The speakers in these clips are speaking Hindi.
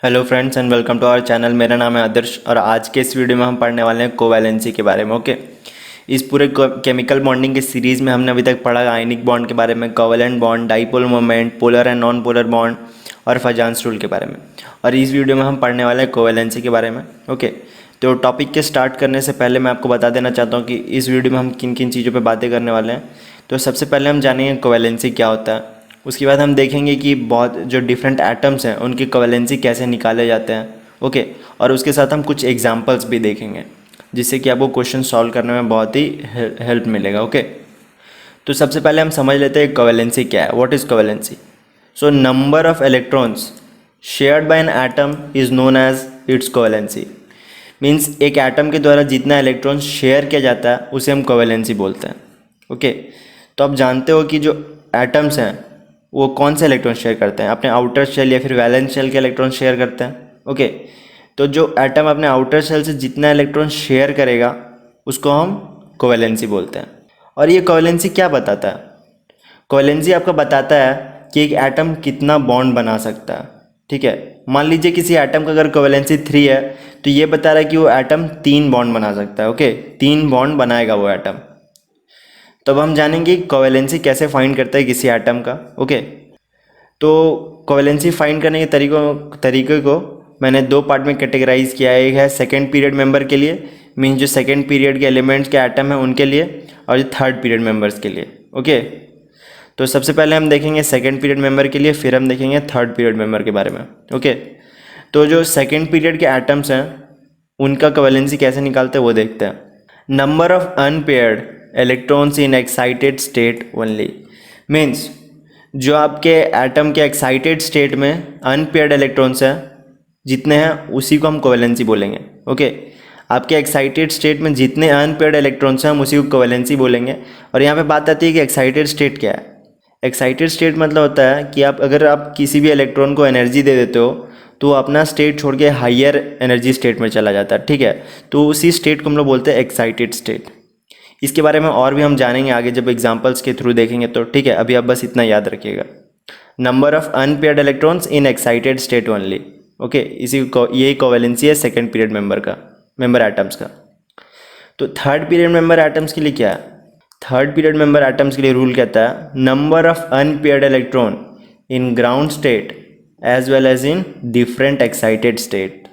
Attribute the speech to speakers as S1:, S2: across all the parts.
S1: Hello friends and welcome to our channel. मेरा नाम है आदर्श और आज के इस वीडियो में हम पढ़ने वाले हैं कोवैलेंसी के बारे में। ओके, इस पूरे केमिकल बॉन्डिंग के सीरीज़ में हमने अभी तक पढ़ा आयनिक बॉन्ड के बारे में, covalent bond, dipole moment, polar and non polar bond और फजान्स रूल के बारे में। और इस वीडियो में हम पढ़ने वाले हैं कोवैलेंसी के बारे में। ओके, तो टॉपिक के स्टार्ट करने से पहले मैं आपको बता देना चाहता हूँ कि इस वीडियो में हम किन किन चीज़ों पर बातें करने वाले हैं। तो सबसे पहले हम जानेंगे कोवैलेंसी क्या होता है। उसके बाद हम देखेंगे कि बहुत जो डिफरेंट एटम्स हैं उनकी कोवैलेंसी कैसे निकाले जाते हैं। ओके, और उसके साथ हम कुछ एग्जांपल्स भी देखेंगे जिससे कि आपको क्वेश्चन सॉल्व करने में बहुत ही हेल्प मिलेगा। ओके, तो सबसे पहले हम समझ लेते हैं कोवैलेंसी क्या है। What is covalency? So number of electrons shared by an atom is known as its covalency. Means एक एटम के द्वारा जितना इलेक्ट्रॉन शेयर किया जाता है उसे हम कोवैलेंसी बोलते हैं। ओके, तो आप जानते हो कि जो एटम्स हैं वो कौन से इलेक्ट्रॉन शेयर करते हैं? अपने आउटर शेल या फिर वैलेंस शेल के इलेक्ट्रॉन शेयर करते हैं। ओके, तो जो एटम अपने आउटर शेल से जितना इलेक्ट्रॉन शेयर करेगा उसको हम कोवैलेंसी बोलते हैं। और ये कोवैलेंसी क्या बताता है? कोवैलेंसी आपको बताता है कि एक एटम कितना बॉन्ड बना सकता है। ठीक है, मान लीजिए किसी एटम का अगर कोवैलेंसी 3 है तो ये बता रहा है कि वो एटम 3 बॉन्ड बना सकता है। ओके, 3 बॉन्ड बनाएगा वो एटम। तो अब हम जानेंगे कोवैलेंसी कैसे फाइंड करता है किसी एटम का। ओके, तो कोवैलेंसी फाइंड करने के तरीके को मैंने दो पार्ट में कैटेगराइज किया है। एक है सेकेंड पीरियड मेंबर के लिए, मीन्स जो सेकेंड पीरियड के एलिमेंट्स के एटम हैं उनके लिए, और जो थर्ड पीरियड मेंबर्स के लिए। ओके, तो सबसे पहले हम देखेंगे सेकेंड पीरियड मेंबर के लिए, फिर हम देखेंगे थर्ड पीरियड मेंबर के बारे में। ओके, तो जो सेकेंड पीरियड के एटम्स हैं उनका कोवैलेंसी कैसे निकालते हैं वो देखते हैं। Number of unpaired electrons in excited state only. Means जो आपके एटम के एक्साइटेड स्टेट में अनपेयर्ड इलेक्ट्रॉन्स हैं जितने हैं उसी को हम कोवैलेंसी बोलेंगे। ओके, आपके एक्साइटेड स्टेट में जितने अनपेयर्ड इलेक्ट्रॉन्स हैं हम उसी को कोवैलेंसी बोलेंगे। और यहाँ पे बात आती है कि एक्साइटेड स्टेट क्या है। एक्साइटेड स्टेट मतलब होता है कि अगर आप किसी भी इलेक्ट्रॉन को एनर्जी दे देते हो तो वो अपना स्टेट छोड़ के हायर एनर्जी स्टेट में चला जाता है। ठीक है, तो उसी स्टेट को हम लोग बोलते हैं एक्साइटेड स्टेट। इसके बारे में और भी हम जानेंगे आगे जब एग्जांपल्स के थ्रू देखेंगे तो। ठीक है, अभी आप बस इतना याद रखिएगा, number of unpaired electrons in excited state only. Okay, यही कोवैलेंसी है सेकेंड पीरियड मेंबर एटम्स का। तो थर्ड पीरियड मेंबर एटम्स के लिए क्या है? थर्ड पीरियड मेंबर एटम्स के लिए रूल कहता है number of unpaired electron in ground state as well as in different excited state.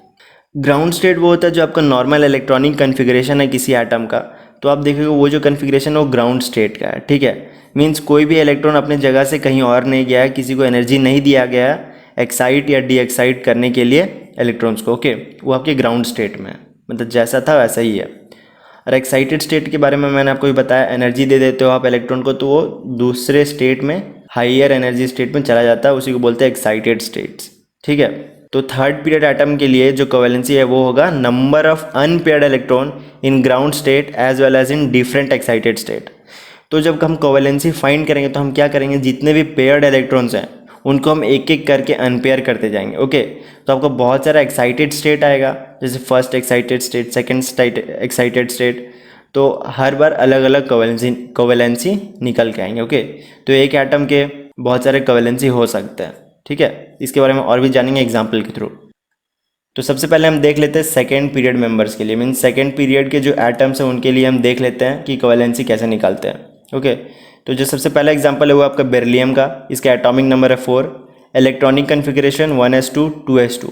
S1: Ground state वो होता है जो आपका नॉर्मल इलेक्ट्रॉनिक कन्फिग्रेशन है किसी एटम का, तो आप देखोगे वो जो कन्फिग्रेशन है वो ग्राउंड स्टेट का है। ठीक है, मीन्स कोई भी इलेक्ट्रॉन अपने जगह से कहीं और नहीं गया है, किसी को एनर्जी नहीं दिया गया है एक्साइट या डी एक्साइट करने के लिए इलेक्ट्रॉन्स को। ओके, वो आपके ग्राउंड स्टेट में है, मतलब जैसा था वैसा ही है। और एक्साइटेड स्टेट के बारे में मैंने आपको भी बताया, एनर्जी दे देते हो आप इलेक्ट्रॉन को तो वो दूसरे स्टेट में हाइयर एनर्जी स्टेट में चला जाता है, उसी को बोलते हैं एक्साइटेड स्टेट्स। ठीक है, तो थर्ड पीरियड एटम के लिए जो कोवैलेंसी है वो होगा number of unpaired electron in ground state as well as in different excited state. तो जब हम कोवैलेंसी फाइंड करेंगे तो हम क्या करेंगे, जितने भी पेयर्ड इलेक्ट्रॉन्स हैं उनको हम एक एक करके अनपेयर करते जाएंगे। ओके, तो आपको बहुत सारा एक्साइटेड स्टेट आएगा, जैसे first excited state, second excited state, तो हर बार अलग अलग कोवैलेंसी निकल के आएंगे। ओके, तो एक एटम के बहुत सारे कोवैलेंसी हो सकते हैं। ठीक है, इसके बारे में और भी जानेंगे एग्जाम्पल के थ्रू। तो सबसे पहले हम देख लेते हैं सेकेंड पीरियड मेंबर्स के लिए, मीन्स सेकेंड पीरियड के जो एटम्स हैं उनके लिए हम देख लेते हैं कि कोवैलेंसी कैसे निकालते हैं। ओके, तो जो सबसे पहला एग्जांपल है वो आपका बेरिलियम का, इसका एटॉमिक नंबर है 4, electronic configuration 1s2 2s2।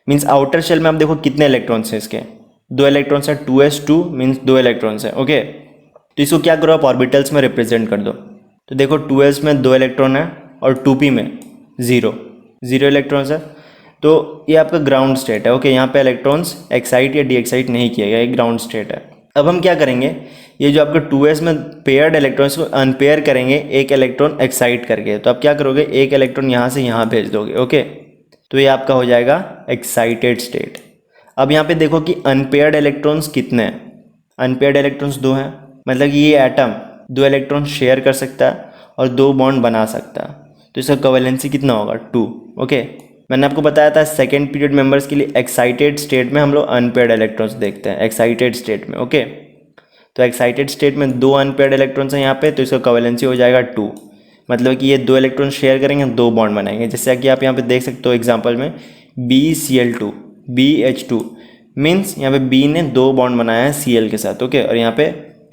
S1: Means outer shell में आप देखो कितने इलेक्ट्रॉन्स हैं, इसके 2 इलेक्ट्रॉन्स हैं, 2s2 मीन्स 2 इलेक्ट्रॉन्स हैं। ओके, तो इसको क्या करो आप ऑर्बिटल्स में रिप्रेजेंट कर दो। तो देखो 2s में 2 इलेक्ट्रॉन है और 2p में 0 इलेक्ट्रॉन्स है, तो ये आपका ग्राउंड स्टेट है। ओके, यहाँ पे इलेक्ट्रॉन्स एक्साइट या डी एक्साइट नहीं किया गया, ये ग्राउंड स्टेट है। अब हम क्या करेंगे, ये जो आपका 2s में पेयर्ड इलेक्ट्रॉन्स को अनपेयर करेंगे एक इलेक्ट्रॉन एक्साइट करके। तो आप क्या करोगे, एक इलेक्ट्रॉन यहाँ से यहाँ भेज दोगे। ओके, तो ये आपका हो जाएगा एक्साइटेड स्टेट। अब यहाँ पे देखो कि अनपेयर्ड इलेक्ट्रॉन्स कितने हैं, अनपेयर्ड इलेक्ट्रॉन्स 2 हैं, मतलब कि ये एटम 2 इलेक्ट्रॉन शेयर कर सकता है और 2 बॉन्ड बना सकता है, तो इसका कोवैलेंसी कितना होगा 2। ओके, मैंने आपको बताया था सेकेंड पीरियड मेंबर्स के लिए एक्साइटेड स्टेट में हम लोग अनपेयर्ड इलेक्ट्रॉन्स देखते हैं एक्साइटेड स्टेट में। ओके, तो एक्साइटेड स्टेट में 2 अनपेयर्ड इलेक्ट्रॉन्स हैं यहाँ पे, तो इसका कोवैलेंसी हो जाएगा 2, मतलब कि ये 2 इलेक्ट्रॉन शेयर करेंगे 2 बॉन्ड बनाएंगे। जैसे कि आप यहाँ पे देख सकते हो एग्जांपल में, BCl2 BH2 मीन्स यहाँ पे B ने 2 बॉन्ड बनाया है Cl के साथ, ओके, और यहाँ पे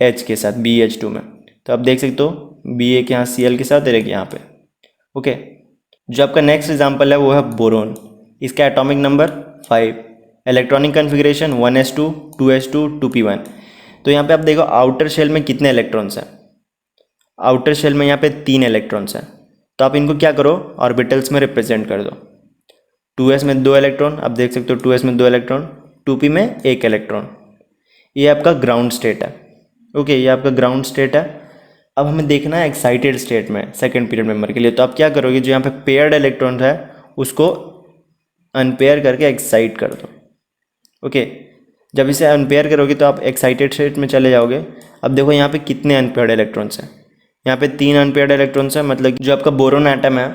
S1: H के साथ BH2 में। तो आप देख सकते हो B एक यहाँ Cl के साथ और एक यहाँ पे, ओके। जो आपका नेक्स्ट एग्जाम्पल है वो है बोरोन। इसका atomic number 5, electronic configuration 1s2 2s2 2p1। तो यहाँ पे आप देखो आउटर शेल में कितने इलेक्ट्रॉन्स हैं। आउटर शेल में यहाँ पे 3 इलेक्ट्रॉन्स हैं। तो आप इनको क्या करो, ऑर्बिटल्स में रिप्रेजेंट कर दो। 2s में 2 इलेक्ट्रॉन, आप देख सकते हो 2s में 2 इलेक्ट्रॉन, 2p में 1 इलेक्ट्रॉन। ये आपका ग्राउंड स्टेट है, ओके, ये आपका ग्राउंड स्टेट है। अब हमें देखना है एक्साइटेड स्टेट में सेकंड पीरियड मेंबर के लिए। तो आप क्या करोगे, जो यहाँ पे पेयर्ड इलेक्ट्रॉन है उसको अनपेयर करके एक्साइट कर दो, ओके। जब इसे अनपेयर करोगे तो आप एक्साइटेड स्टेट में चले जाओगे। अब देखो यहाँ पे कितने अनपेयर्ड इलेक्ट्रॉन्स हैं, यहाँ पे 3 अनपेयर्ड इलेक्ट्रॉन्स हैं। मतलब जो आपका बोरोन एटम है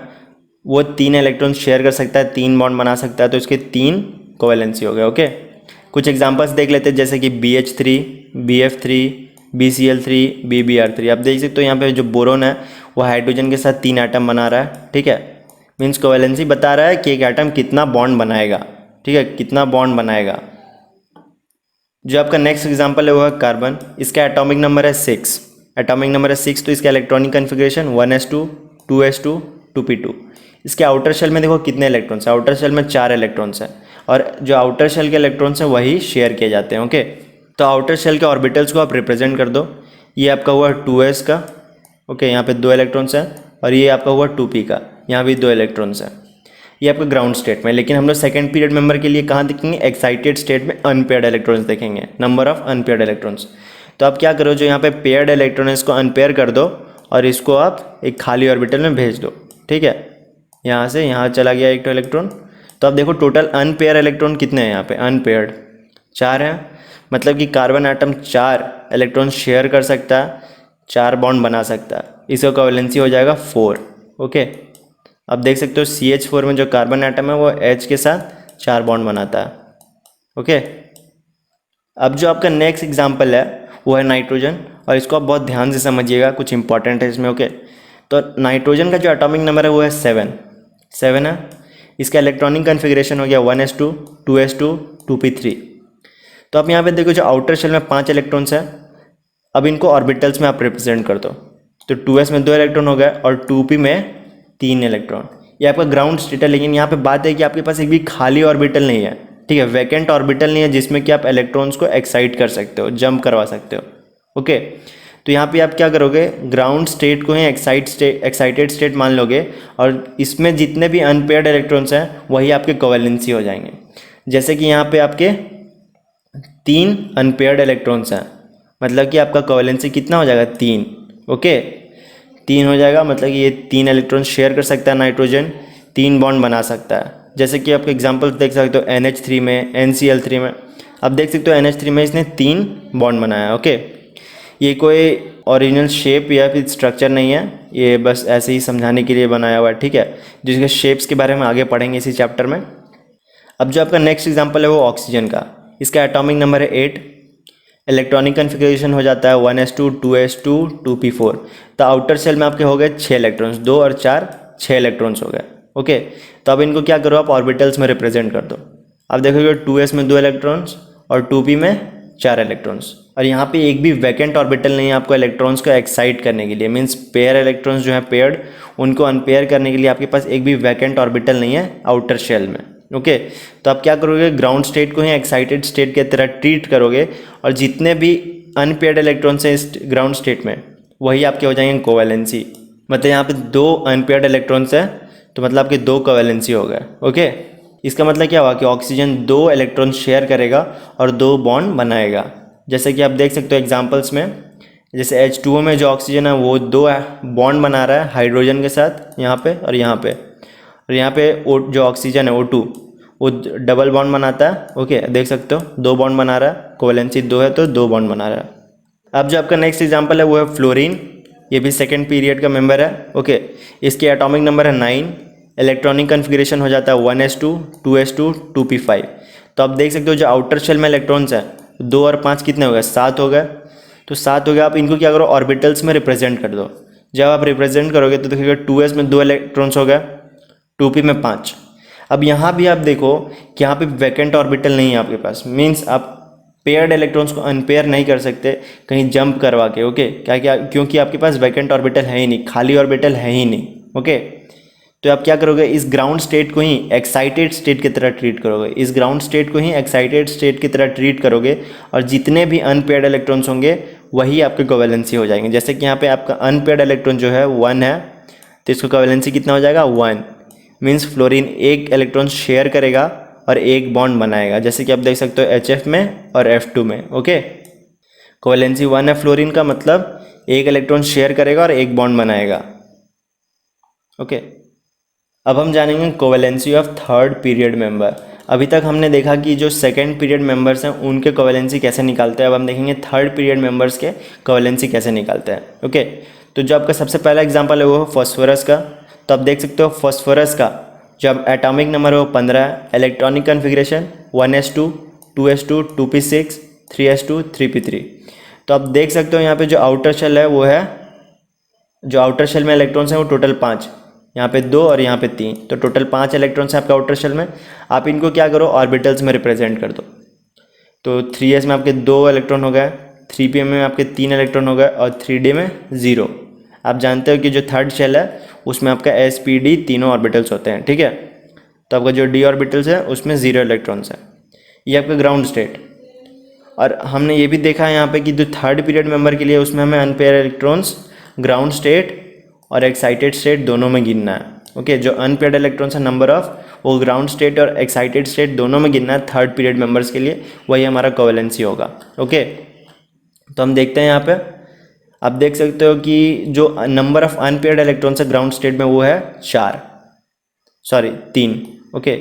S1: वो 3 इलेक्ट्रॉन्स शेयर कर सकता है, 3 बॉन्ड बना सकता है, तो इसके 3 कोवेलेंसी हो गए, ओके। कुछ एग्जांपल्स देख लेते हैं, जैसे कि BH3 BF3 BCl3 BBr3। आप देख सकते हो यहाँ पे जो बोरोन है वो हाइड्रोजन के साथ 3 एटम बना रहा है, ठीक है। मीन्स कोवेलेंसी बता रहा है कि एक एटम कितना बॉन्ड बनाएगा, ठीक है, कितना बॉन्ड बनाएगा। जो आपका नेक्स्ट एग्जांपल है वो है कार्बन। इसका एटॉमिक नंबर है 6, एटॉमिक नंबर है 6। तो इसका electronic configuration 1s2 2s2 2p2। इसके आउटर शेल में देखो कितने इलेक्ट्रॉन्स हैं, आउटर शेल में 4 इलेक्ट्रॉन्स हैं, और जो आउटर शेल के इलेक्ट्रॉन्स हैं वही शेयर किए जाते हैं, ओके। तो आउटर शेल के ऑर्बिटल्स को आप रिप्रेजेंट कर दो। ये आपका हुआ 2s का, ओके, यहाँ पे 2 इलेक्ट्रॉन्स हैं, और ये आपका हुआ 2p का, यहाँ भी 2 इलेक्ट्रॉन्स हैं। ये आपका ग्राउंड स्टेट में। लेकिन हम लोग सेकंड पीरियड मेंबर के लिए कहाँ देखेंगे, एक्साइटेड स्टेट में अनपेयर्ड इलेक्ट्रॉन्स देखेंगे, नंबर ऑफ अनपेयर्ड इलेक्ट्रॉन्स। तो आप क्या करो, जो यहाँ पे पेयर्ड इलेक्ट्रॉन है इसको अनपेयर कर दो और इसको आप एक खाली ऑर्बिटल में भेज दो, ठीक है। यहाँ से यहाँ चला गया एक इलेक्ट्रॉन। तो आप देखो टोटल अनपेयर इलेक्ट्रॉन कितने हैं यहाँ पे, अनपेयर्ड 4 हैं। मतलब कि कार्बन आइटम 4 इलेक्ट्रॉन शेयर कर सकता है, 4 बॉन्ड बना सकता है। इसका कोवेलेंसी हो जाएगा 4, ओके। अब देख सकते हो CH4 में जो कार्बन आइटम है वो H के साथ 4 बॉन्ड बनाता है, ओके। अब जो आपका नेक्स्ट एग्जांपल है वो है नाइट्रोजन, और इसको आप बहुत ध्यान से समझिएगा, कुछ इंपॉर्टेंट है इसमें, ओके। तो नाइट्रोजन का जो एटॉमिक नंबर है वो है 7 है। इसका इलेक्ट्रॉनिक कन्फिग्रेशन हो गया 1s2 2s2 2p3। तो आप यहाँ पे देखो जो आउटर शेल में 5 इलेक्ट्रॉन्स हैं, अब इनको ऑर्बिटल्स में आप रिप्रेजेंट कर दो। तो 2s में 2 इलेक्ट्रॉन हो गए और 2p में 3 इलेक्ट्रॉन। ये आपका ग्राउंड स्टेट है। लेकिन यहाँ पे बात है कि आपके पास एक भी खाली ऑर्बिटल नहीं है, ठीक है, वैकेंट ऑर्बिटल नहीं है जिसमें कि आप इलेक्ट्रॉन्स को एक्साइट कर सकते हो, जंप करवा सकते हो, ओके। तो यहाँ पे आप क्या करोगे, ग्राउंड स्टेट को ही एक्साइटेड स्टेट मान लोगे, और इसमें जितने भी अनपेयर्ड इलेक्ट्रॉन्स हैं वही आपके कोवेलेंसी हो जाएंगे। जैसे कि यहाँ पे आपके 3 अनपेयर्ड इलेक्ट्रॉन्स हैं, मतलब कि आपका कोवेलेंसी कितना हो जाएगा, 3, ओके, 3 हो जाएगा। मतलब कि ये 3 इलेक्ट्रॉन शेयर कर सकता है नाइट्रोजन, 3 बॉन्ड बना सकता है। जैसे कि आपके एग्जांपल देख सकते हो NH3 में, NCl3 में। अब देख सकते हो NH3 में इसने 3 बॉन्ड बनाया है, ओके। ये कोई ओरिजिनल शेप या फिर स्ट्रक्चर नहीं है, ये बस ऐसे ही समझाने के लिए बनाया हुआ है, ठीक है, जिसके शेप्स के बारे में आगे पढ़ेंगे इसी चैप्टर में। अब जो आपका नेक्स्ट एग्जाम्पल है वो ऑक्सीजन का। इसका एटॉमिक नंबर है 8, इलेक्ट्रॉनिक कन्फिग्रेशन हो जाता है 1s2 2s2 2p4। तो आउटर सेल में आपके हो गए 6 इलेक्ट्रॉन्स, 2 और 4 6 इलेक्ट्रॉन्स हो गए, ओके। तो अब इनको क्या करो, आप ऑर्बिटल्स में रिप्रेजेंट कर दो। आप देखोगे 2s में 2 इलेक्ट्रॉन्स और 2p में 4 इलेक्ट्रॉन्स, और यहाँ पे एक भी वैकेंट ऑर्बिटल नहीं है आपको इलेक्ट्रॉन्स को एक्साइट करने के लिए। मीन्स पेयर इलेक्ट्रॉन्स जो है पेयर्ड, उनको अनपेयर करने के लिए आपके पास एक भी वैकेंट ऑर्बिटल नहीं है आउटर शेल में, ओके। तो आप क्या करोगे, ग्राउंड स्टेट को ही एक्साइटेड स्टेट की तरह ट्रीट करोगे, और जितने भी अनपेयर्ड इलेक्ट्रॉन्स हैं इस ग्राउंड स्टेट में वही आपके हो जाएंगे कोवेलेंसी। मतलब यहाँ पे 2 अनपेयर्ड इलेक्ट्रॉन्स हैं, तो मतलब आपके 2 कोवेलेंसी हो गए, ओके। इसका मतलब क्या हुआ कि ऑक्सीजन 2 इलेक्ट्रॉन शेयर करेगा और 2 बॉन्ड बनाएगा। जैसे कि आप देख सकते हो एग्जाम्पल्स में, जैसे H2O में जो ऑक्सीजन है वो 2 बॉन्ड बना रहा है हाइड्रोजन के साथ यहाँ पे और यहाँ पे, और यहाँ पे जो ऑक्सीजन है O2 वो डबल बॉन्ड बनाता है, ओके। देख सकते हो 2 बॉन्ड बना रहा है, कोवेलेंसी 2 है तो 2 बॉन्ड बना रहा है। अब जो आपका नेक्स्ट एग्जांपल है वो है फ्लोरीन। ये भी सेकंड पीरियड का मेंबर है, ओके। इसके एटॉमिक नंबर है 9, इलेक्ट्रॉनिक कन्फिग्रेशन हो जाता है 1s2 2s2 2p5। तो आप देख सकते हो जो आउटर शेल में इलेक्ट्रॉन्स हैं 2 और 5 कितने हो गए, 7 हो गए। तो 7 हो गया, आप इनको क्या करो, ऑर्बिटल्स में रिप्रेजेंट कर दो। जब आप रिप्रेजेंट करोगे तो देखिएगा 2s में 2 इलेक्ट्रॉन्स हो गए, 2p में 5। अब यहाँ भी आप देखो कि यहाँ पे वैकेंट ऑर्बिटल नहीं है आपके पास, मीन्स आप पेयर्ड इलेक्ट्रॉन्स को अनपेयर नहीं कर सकते कहीं जंप करवा के। ओके, क्या क्योंकि आपके पास वैकेंट ऑर्बिटल है ही नहीं, खाली ऑर्बिटल है ही नहीं। ओके, तो आप क्या करोगे, इस ग्राउंड स्टेट को ही एक्साइटेड स्टेट की तरह ट्रीट करोगे, इस ग्राउंड स्टेट को ही एक्साइटेड स्टेट की तरह ट्रीट करोगे, और जितने भी अनपेयर्ड इलेक्ट्रॉन्स होंगे वही आपके कोवेलेंसी हो जाएंगे। जैसे कि यहाँ पे आपका अनपेयर्ड इलेक्ट्रॉन जो है 1 है, तो इसका कोवेलेंसी कितना हो जाएगा 1, मीन्स फ्लोरीन एक इलेक्ट्रॉन शेयर करेगा और एक बॉन्ड बनाएगा, जैसे कि आप देख सकते हो HF में और F2 में। ओके, कोवेलेंसी 1 है फ्लोरीन का, मतलब एक इलेक्ट्रॉन शेयर करेगा और एक बॉन्ड बनाएगा। ओके, अब हम जानेंगे covalency of third period member. अभी तक हमने देखा कि जो सेकेंड पीरियड मेंबर्स हैं उनके कोवेलेंसी कैसे निकालते हैं, अब हम देखेंगे थर्ड पीरियड मेंबर्स के कोवेलेंसी कैसे निकालते हैं। ओके, तो जो आपका सबसे पहला एग्जांपल है वो है फॉस्फोरस का। तो आप देख सकते हो फॉस्फोरस का जब एटॉमिक नंबर है वो 15 है, electronic configuration 1s2 2s2 2p6 3s2 3p3। तो आप देख सकते हो यहाँ पे जो आउटर शेल है वो है, जो आउटर शेल में इलेक्ट्रॉन्स हैं वो टोटल 5, यहाँ पे 2 और यहाँ पे 3, तो टोटल 5 इलेक्ट्रॉन्स हैं आपके आउटर शेल में। आप इनको क्या करो, ऑर्बिटल्स में रिप्रेजेंट कर दो। तो 3s में आपके 2 इलेक्ट्रॉन हो गए, 3p में आपके 3 इलेक्ट्रॉन हो गए, और 3d में 0। आप जानते हो कि जो थर्ड शेल है उसमें आपका s,p,d तीनों ऑर्बिटल्स होते हैं। ठीक है, तो आपका जो d ऑर्बिटल्स है उसमें 0 इलेक्ट्रॉन्स हैं। ये आपका ग्राउंड स्टेट। और हमने ये भी देखा है यहाँ पे कि जो थर्ड पीरियड मेंबर के लिए उसमें हमें अनपेयर इलेक्ट्रॉन्स ग्राउंड स्टेट और एक्साइटेड स्टेट दोनों में गिनना है। ओके, जो अनपेयर्ड इलेक्ट्रॉन्स है नंबर ऑफ, वो ग्राउंड स्टेट और एक्साइटेड स्टेट दोनों में गिनना है थर्ड पीरियड मेंबर्स के लिए, वही हमारा कोवेलेंसी होगा। ओके, तो हम देखते हैं यहाँ पे, आप देख सकते हो कि जो नंबर ऑफ अनपेयर्ड इलेक्ट्रॉन्स है ग्राउंड स्टेट में वो है 3। ओके,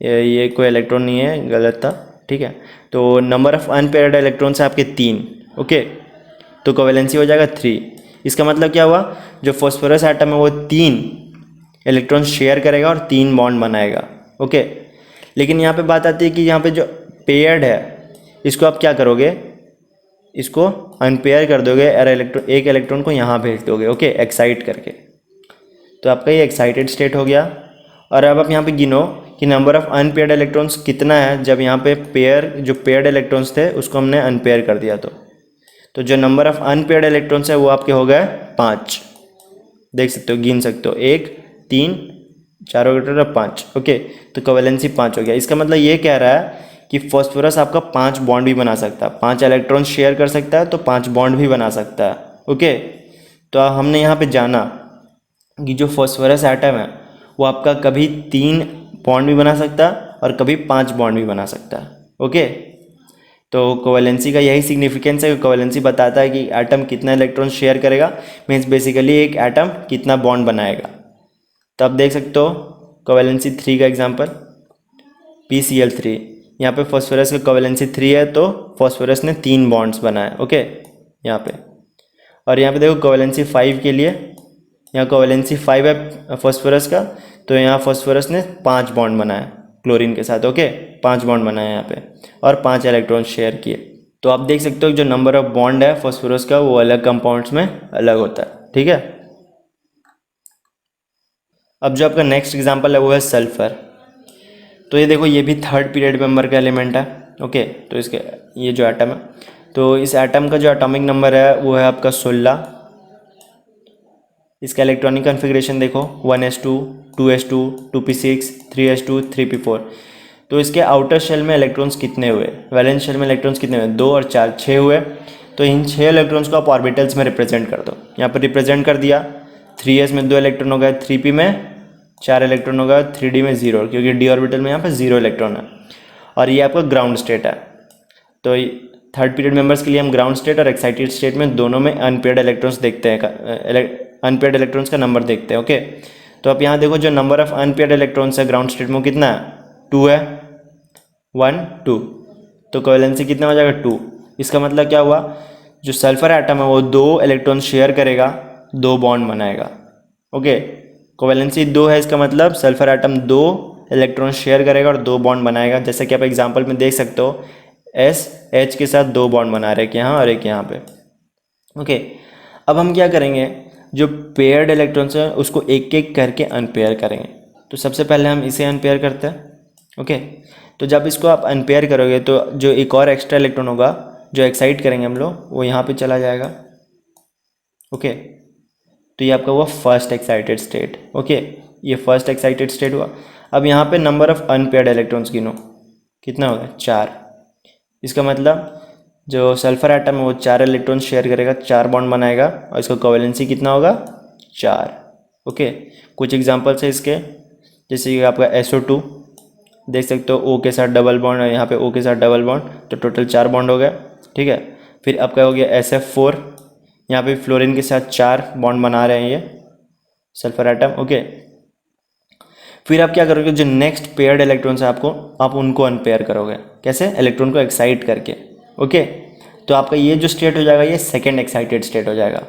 S1: ये कोई इलेक्ट्रॉन नहीं है, गलत था। ठीक है, तो नंबर ऑफ अनपेयर्ड इलेक्ट्रॉन्स है आपके 3। ओके, तो कोवेलेंसी हो जाएगा 3। इसका मतलब क्या हुआ, जो फॉस्फोरस एटम है वो 3 इलेक्ट्रॉन शेयर करेगा और 3 बॉन्ड बनाएगा। ओके, लेकिन यहाँ पे बात आती है कि यहाँ पे जो पेयर्ड है इसको आप क्या करोगे, इसको अनपेयर कर दोगे और एक इलेक्ट्रॉन को यहाँ भेज दोगे। ओके, एक्साइट करके, तो आपका ये एक्साइटेड स्टेट हो गया। और अब आप यहाँ पे गिनो कि नंबर ऑफ अनपेयर्ड इलेक्ट्रॉन्स कितना है, जब यहाँ पे जो पेयर्ड इलेक्ट्रॉन्स थे उसको हमने अनपेयर कर दिया। तो जो नंबर ऑफ अनपेयर्ड इलेक्ट्रॉन्स है वो आपके हो गए 5। देख सकते हो, गिन सकते हो, 1 3 4 इलेक्ट्रॉन 5। ओके, तो कोवेलेंसी 5 हो गया। इसका मतलब ये कह रहा है कि फॉस्फोरस आपका 5 बॉन्ड भी बना सकता है, 5 इलेक्ट्रॉन शेयर कर सकता है, तो 5 बॉन्ड भी बना सकता है। ओके, तो हमने यहाँ पे जाना कि जो फॉस्फोरस एटम है वो आपका कभी 3 बॉन्ड भी बना सकता है और कभी 5 बॉन्ड भी बना सकता है। ओके, तो कोवेलेंसी का यही सिग्निफिकेंस है कि कोवेलेंसी बताता है कि एटम कितना इलेक्ट्रॉन शेयर करेगा, मीन्स बेसिकली एक एटम कितना बॉन्ड बनाएगा। तो आप देख सकते हो कोवेलेंसी 3 का एग्जांपल PCl3, यहाँ पे फॉस्फोरस का कोवेलेंसी 3 है, तो फॉस्फोरस ने 3 बॉन्ड्स बनाए। ओके, यहाँ पे, और यहाँ पे देखो कोवेलेंसी 5 के लिए, यहाँ कोवेलेंसी 5 है फॉस्फोरस का, तो यहाँ फॉस्फोरस ने 5 बॉन्ड बनाए क्लोरीन के साथ। ओके, 5 बॉन्ड बनाए यहाँ पे और 5 इलेक्ट्रॉन शेयर किए। तो आप देख सकते हो जो नंबर ऑफ बॉन्ड है फॉस्फोरस का वो अलग कंपाउंड्स में अलग होता है। ठीक है, अब जो आपका नेक्स्ट एग्जांपल है वो है सल्फर। तो ये देखो, ये भी थर्ड पीरियड मेंबर का एलिमेंट है। ओके, तो इसके ये जो एटम है, तो इस एटम का जो एटॉमिक नंबर है वो है आपका 16। इसका इलेक्ट्रॉनिक कन्फिग्रेशन देखो 1s2 2s2 2p6 3s2 3p4। तो इसके आउटर शेल में इलेक्ट्रॉन्स कितने हुए, वैलेंस शेल में इलेक्ट्रॉन्स कितने हुए, 2 और 4 6 हुए। तो इन 6 इलेक्ट्रॉन्स को आप ऑर्बिटल्स में रिप्रेजेंट कर दो। यहाँ पर रिप्रेजेंट कर दिया, 3s में 2 इलेक्ट्रॉन हो गए, 3p में 4 इलेक्ट्रॉन होगा, 3d में 0, क्योंकि d ऑर्बिटल में यहाँ पर 0 इलेक्ट्रॉन है। और ये आपका ग्राउंड स्टेट है। तो थर्ड पीरियड मेंबर्स के लिए हम ग्राउंड स्टेट और एक्साइटेड स्टेट में दोनों में अनपेयर्ड इलेक्ट्रॉन्स देखते हैं, अनपेयर्ड इलेक्ट्रॉन्स का नंबर देखते हैं। ओके, तो आप यहाँ देखो जो नंबर ऑफ अनपेयर्ड इलेक्ट्रॉन्स है ग्राउंड स्टेट में कितना है, 2 है, 1 2, तो कोवेलेंसी कितना हो जाएगा 2। इसका मतलब क्या हुआ, जो सल्फर एटम है वो 2 इलेक्ट्रॉन शेयर करेगा, 2 बॉन्ड बनाएगा। ओके, कोवेलेंसी 2 है, इसका मतलब सल्फर एटम 2 इलेक्ट्रॉन शेयर करेगा और 2 बॉन्ड बनाएगा। जैसे कि आप एग्जांपल में देख सकते हो, SH के साथ 2 बॉन्ड बना रहे, एक यहाँ और एक यहाँ पे। ओके, अब हम क्या करेंगे, जो पेयर्ड इलेक्ट्रॉन्स हैं उसको एक एक करके अनपेयर करेंगे। तो सबसे पहले हम इसे अनपेयर करते हैं। ओके, तो जब इसको आप अनपेयर करोगे तो जो एक और एक्स्ट्रा इलेक्ट्रॉन होगा जो एक्साइट करेंगे हम लोग, वो यहाँ पे चला जाएगा। ओके, तो ये आपका हुआ फर्स्ट एक्साइटेड स्टेट। ओके, ये फर्स्ट एक्साइटेड स्टेट हुआ। अब यहाँ पे नंबर ऑफ अनपेयर्ड इलेक्ट्रॉन्स गिनो, कितना होगा? 4। इसका मतलब जो सल्फर एटम है वो 4 इलेक्ट्रॉन शेयर करेगा, 4 बॉन्ड बनाएगा, और इसका कोवेलेंसी कितना होगा? 4। ओके, कुछ एग्जांपल्स है इसके, जैसे कि आपका SO2 देख सकते हो, O के साथ डबल बॉन्ड, और यहाँ पे O के साथ डबल बॉन्ड, तो टोटल 4 बॉन्ड हो गया। ठीक है, फिर आपका हो गया SF4, यहाँ पे फ्लोरीन के साथ 4 बॉन्ड बना रहे हैं ये सल्फर एटम। ओके, फिर आप क्या करोगे? जो नेक्स्ट पेयर्ड इलेक्ट्रॉन्स है आप उनको अनपेयर करोगे। कैसे? इलेक्ट्रॉन को एक्साइट करके। ओके, तो आपका ये जो स्टेट हो जाएगा ये सेकेंड एक्साइटेड स्टेट हो जाएगा।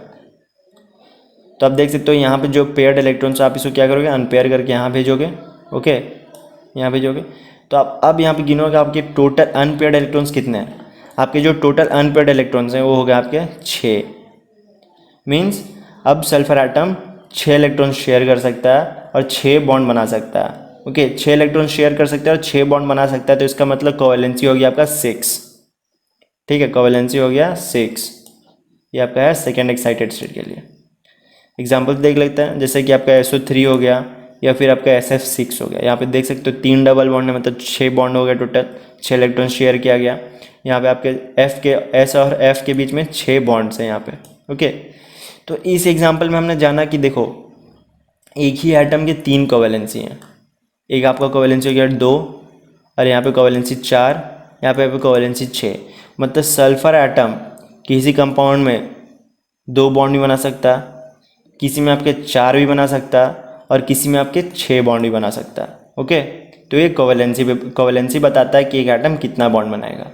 S1: तो आप देख सकते हो यहाँ पे जो पेयर्ड इलेक्ट्रॉन्स आप इसको क्या करोगे? अनपेयर करके यहाँ भेजोगे। ओके, यहाँ भेजोगे, तो आप अब यहाँ पे गिनोगे आपके टोटल अनपेयर्ड इलेक्ट्रॉन्स कितने हैं। आपके जो टोटल अनपेयर्ड इलेक्ट्रॉन्स हैं वो हो गए आपके 6। मीन्स अब सल्फर एटम 6 इलेक्ट्रॉन शेयर कर सकता है और 6 बॉन्ड बना सकता है। ओके, 6 इलेक्ट्रॉन शेयर कर सकता है और 6 बॉन्ड बना सकता है, तो इसका मतलब कोवेलेंसी हो गया आपका 6। ठीक है, कोवेलेंसी हो गया 6। ये आपका है सेकेंड एक्साइटेड स्टेट के लिए। एग्जाम्पल देख लेते हैं, जैसे कि आपका SO3 हो गया या फिर आपका SF6 हो गया। यहाँ पे देख सकते हो 3 डबल बॉन्ड है, मतलब 6 बॉन्ड हो गया, टोटल 6 इलेक्ट्रॉन शेयर किया गया। यहाँ पे आपके S और F के बीच में 6 बॉन्ड्स हैं यहाँ पे। ओके, तो इस एग्जाम्पल में हमने जाना कि देखो एक ही एटम के 3 कोवेलेंसी हैं। एक आपका कोवेलेंसी हो गया 2, और यहाँ पे कोवेलेंसी 4, यहाँ पे कोवेलेंसी 6। मतलब सल्फर एटम किसी कंपाउंड में 2 बॉन्ड भी बना सकता है, किसी में आपके 4 भी बना सकता है, और किसी में आपके 6 बॉन्ड भी बना सकता है। ओके, तो ये कोवेलेंसी बताता है कि एक एटम कितना बॉन्ड बनाएगा।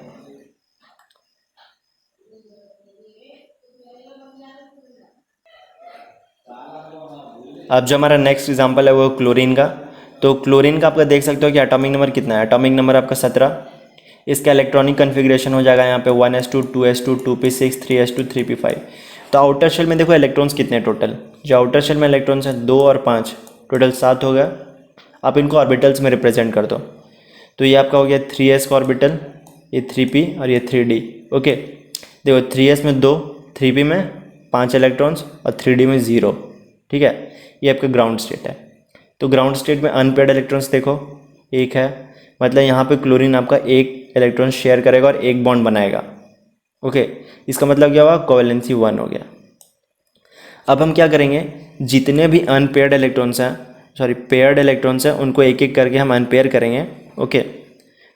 S1: अब जो हमारा नेक्स्ट एग्जांपल है वो क्लोरीन का। तो क्लोरीन का आपका देख सकते हो कि एटॉमिक नंबर कितना है? एटॉमिक नंबर आपका 17। इसका इलेक्ट्रॉनिक कन्फिग्रेशन हो जाएगा यहाँ पे 1s2 2s2 2p6 3s2 3p5। तो आउटर शेल में देखो इलेक्ट्रॉन्स कितने टोटल? जो आउटर शेल में इलेक्ट्रॉन्स हैं 2 और 5, टोटल 7 हो गया। आप इनको ऑर्बिटल्स में रिप्रेजेंट कर दो, तो ये आपका हो गया 3s का ऑर्बिटल, ये 3p और ये 3d। ओके, देखो 3s में 2, 3p में 5 इलेक्ट्रॉन्स और 3d में 0। ठीक है, ये आपका ग्राउंड स्टेट है। तो ग्राउंड स्टेट में अनपेयर्ड इलेक्ट्रॉन्स देखो एक है, मतलब यहाँ पे क्लोरीन आपका 1 इलेक्ट्रॉन शेयर करेगा और 1 बॉन्ड बनाएगा। ओके, इसका मतलब क्या हुआ? कोवेलेंसी 1 हो गया। अब हम क्या करेंगे? जितने भी अनपेयर्ड इलेक्ट्रॉन्स हैं, सॉरी पेयर्ड इलेक्ट्रॉन्स हैं, उनको एक एक करके हम अनपेयर करेंगे। ओके,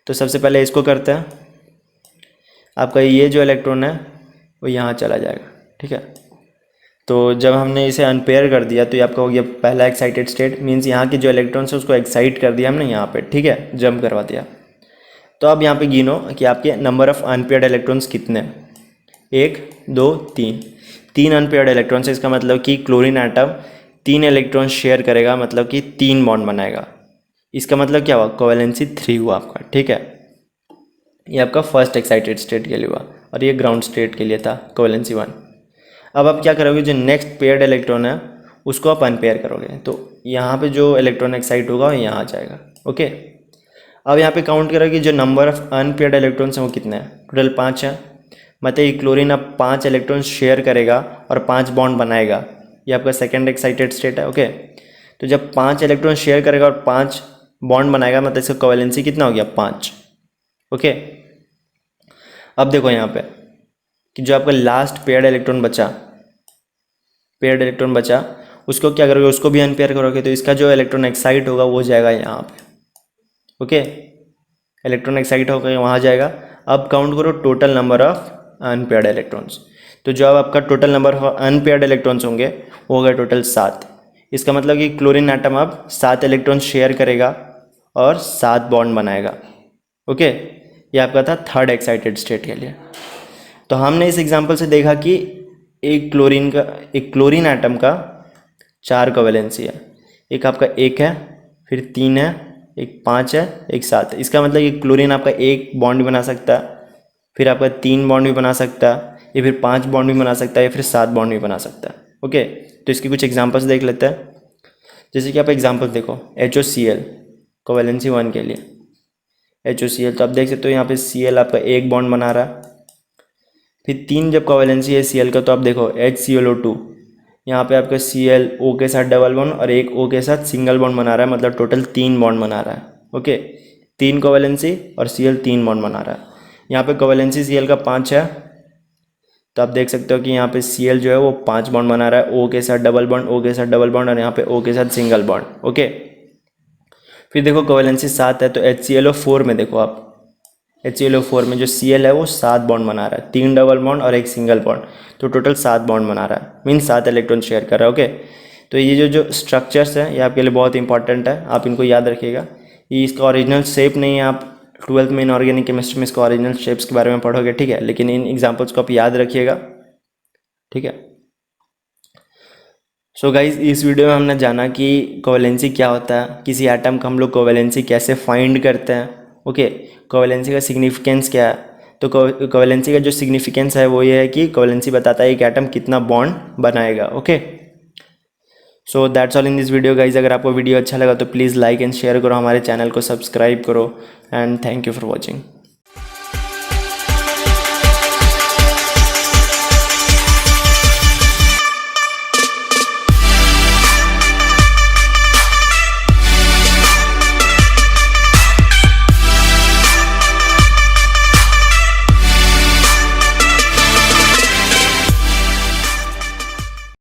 S1: तो सबसे पहले इसको करते हैं। आपका ये जो इलेक्ट्रॉन है वो यहाँ चला जाएगा। ठीक है, तो जब हमने इसे अनपेयर कर दिया तो ये आपका हो गया पहला एक्साइटेड स्टेट। मीन्स यहाँ के जो इलेक्ट्रॉन्स है उसको एक्साइट कर दिया हमने यहाँ पे। ठीक है, जंप करवा दिया। तो अब यहाँ पे गिनो कि आपके नंबर ऑफ अनपेयर्ड इलेक्ट्रॉन्स कितने हैं। 1 2 3, 3 अनपेयर्ड इलेक्ट्रॉन्स है। इसका मतलब कि क्लोरीन एटम 3 इलेक्ट्रॉन शेयर करेगा, मतलब कि 3 बॉन्ड बनाएगा। इसका मतलब क्या हुआ? कोवेलेंसी 3 हुआ आपका। ठीक है, ये आपका फर्स्ट एक्साइटेड स्टेट के लिए हुआ, और ये ग्राउंड स्टेट के लिए था कोवेलेंसी 1। अब आप क्या करोगे? जो नेक्स्ट पेयर्ड इलेक्ट्रॉन है उसको आप अनपेयर करोगे, तो यहाँ पे जो इलेक्ट्रॉन एक्साइट होगा वो यहाँ आ जाएगा। ओके, अब यहाँ पे काउंट करोगे जो नंबर ऑफ अनपेयर्ड इलेक्ट्रॉन्स हैं वो कितने हैं? टोटल 5 है। मतलब ये क्लोरीन अब 5 इलेक्ट्रॉन शेयर करेगा और 5 बॉन्ड बनाएगा। ये आपका सेकेंड एक्साइटेड स्टेट है। ओके, तो जब 5 इलेक्ट्रॉन शेयर करेगा और 5 बॉन्ड बनाएगा, मतलब इसका कोवेलेंसी कितना हो गया? 5। ओके, अब देखो यहाँ पे कि जो आपका लास्ट पेयर्ड इलेक्ट्रॉन बचा उसको क्या करोगे? उसको भी अनपेयर करोगे, तो इसका जो इलेक्ट्रॉन एक्साइट होगा वो जाएगा यहाँ पे। ओके, इलेक्ट्रॉन एक्साइट होकर वहाँ जाएगा। अब काउंट करो total number of unpaired electrons. तो जो अब आपका total number of unpaired electrons होंगे वो हो गए टोटल 7। इसका मतलब कि क्लोरीन एटम अब 7 इलेक्ट्रॉन शेयर करेगा और 7 बॉन्ड बनाएगा। ओके, ये आपका था थर्ड एक्साइटेड स्टेट के लिए। तो हमने इस एग्जांपल से देखा कि एक क्लोरीन एटम का 4 कोवेलेंसी है। एक आपका 1 है, फिर 3 है, एक 5 है, एक 7 है। इसका मतलब ये क्लोरीन आपका 1 बॉन्ड भी बना सकता है, फिर आपका 3 बॉन्ड भी बना सकता है, या फिर 5 बॉन्ड भी बना सकता है, या फिर 7 बॉन्ड भी बना सकता है। ओके, तो इसकी कुछ एग्जांपल्स देख लेते हैं। जैसे कि आप एग्जांपल देखो HOCl कोवैलेंसी 1 के लिए HOCl, तो आप देख सकते हो यहाँ पे Cl आपका एक बॉन्ड बना रहा है। फिर 3 जब कोवैलेंसी है Cl का, तो आप देखो HClO2 यहाँ पे आपका Cl O के साथ डबल बॉन्ड और एक O के साथ सिंगल बॉन्ड बना रहा है, मतलब टोटल 3 बॉन्ड बना रहा है। ओके, 3 कोवैलेंसी और Cl 3 बॉन्ड बना रहा है। यहाँ पे कोवैलेंसी Cl का 5 है, तो आप देख सकते हो कि यहाँ पे Cl जो है वो 5 बॉन्ड बना रहा है, O के साथ डबल बॉन्ड, O के साथ डबल बॉन्ड और यहाँ पे O के साथ सिंगल बॉन्ड। ओके, फिर देखो कोवैलेंसी 7 है, तो HClO4 में देखो आप HClO4 में जो Cl है वो 7 बॉन्ड बना रहा है, 3 डबल बॉन्ड और एक सिंगल बॉन्ड, तो टोटल 7 बॉन्ड बना रहा है, मीन 7 इलेक्ट्रॉन शेयर कर रहा है। ओके, तो ये जो जो स्ट्रक्चर्स हैं ये आपके लिए बहुत इंपॉर्टेंट है, आप इनको याद रखिएगा। ये इसका ओरिजिनल शेप नहीं है, आप 12th में इनऑर्गेनिक केमिस्ट्री में इसका ओरिजिनल शेप्स के बारे में पढ़ोगे, ठीक है, लेकिन इन एग्जाम्पल्स को आप याद रखिएगा, ठीक है। सो गाइज, इस वीडियो में हमने जाना कि कोवैलेंसी क्या होता है, किसी एटम का हम लोग कोवैलेंसी कैसे फाइंड करते हैं। ओके, कोवैलेंसी का सिग्निफिकेंस क्या है, तो कोवैलेंसी का जो सिग्निफिकेंस है वो ये है कि कोवैलेंसी बताता है एक एटम कितना बॉन्ड बनाएगा। Okay, so that's all in this video guys. अगर आपको वीडियो अच्छा लगा तो प्लीज़ लाइक एंड शेयर करो, हमारे चैनल को सब्सक्राइब करो, and thank you for watching.